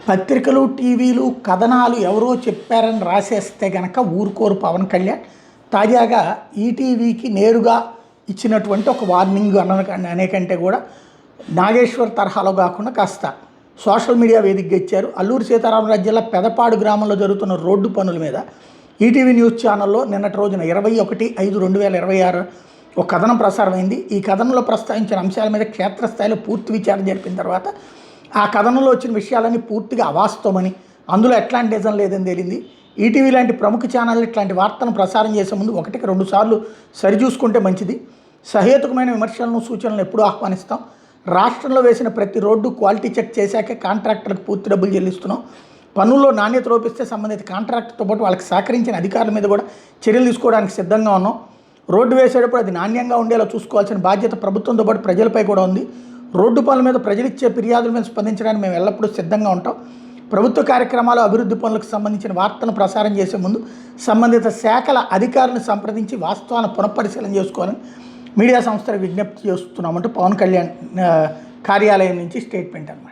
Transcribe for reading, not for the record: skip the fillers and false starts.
పత్రికలు, టీవీలు, కథనాలు ఎవరో చెప్పారని రాసేస్తే గనక ఊరుకోరు పవన్ కళ్యాణ్. తాజాగా ఈటీవీకి నేరుగా ఇచ్చినటువంటి ఒక వార్నింగ్ అనేకంటే కూడా నాగేశ్వర్ తరహాలో కాకుండా కాస్త సోషల్ మీడియా వేదికగా ఇచ్చారు. అల్లూరు సీతారామరాజు జిల్లా పెదపాడు గ్రామంలో జరుగుతున్న రోడ్డు పనుల మీద ఈటీవీ న్యూస్ ఛానల్లో నిన్నటి రోజున 21/5/2026 ఒక కథనం ప్రసారమైంది. ఈ కథనంలో ప్రస్తావించిన అంశాల మీద క్షేత్రస్థాయిలో పూర్తి విచారణ జరిపిన తర్వాత ఆ కథనంలో వచ్చిన విషయాలన్నీ పూర్తిగా అవాస్తవమని, అందులో ఎట్లాంటి నిజం లేదని తేలింది. ఈటీవీ లాంటి ప్రముఖ ఛానళ్ళు ఇట్లాంటి వార్తను ప్రసారం చేసే ముందు 1-2 సార్లు సరిచూసుకుంటే మంచిది. సహేతుకమైన విమర్శలను, సూచనలను ఎప్పుడూ ఆహ్వానిస్తాం. రాష్ట్రంలో వేసిన ప్రతి రోడ్డు క్వాలిటీ చెక్ చేశాకే కాంట్రాక్టర్లకు పూర్తి డబ్బులు చెల్లిస్తున్నాం. పన్నుల్లో నాణ్యత లోపిస్తే సంబంధిత కాంట్రాక్టర్తో పాటు వాళ్ళకి సహకరించిన అధికారుల మీద కూడా చర్యలు తీసుకోవడానికి సిద్ధంగా ఉన్నాం. రోడ్డు వేసేటప్పుడు అది నాణ్యంగా ఉండేలా చూసుకోవాల్సిన బాధ్యత ప్రభుత్వంతో పాటు ప్రజలపై కూడా ఉంది. రోడ్డు పనుల మీద ప్రజలిచ్చే ఫిర్యాదుల మీద స్పందించడానికి మేము ఎల్లప్పుడూ సిద్ధంగా ఉంటాం. ప్రభుత్వ కార్యక్రమాలు, అభివృద్ధి పనులకు సంబంధించిన వార్తలను ప్రసారం చేసే ముందు సంబంధిత శాఖల అధికారులను సంప్రదించి వాస్తవాలను పునఃపరిశీలన చేసుకోవాలని మీడియా సంస్థలకు విజ్ఞప్తి చేస్తున్నామంటూ పవన్ కళ్యాణ్ కార్యాలయం నుంచి స్టేట్మెంట్ అన్నమాట.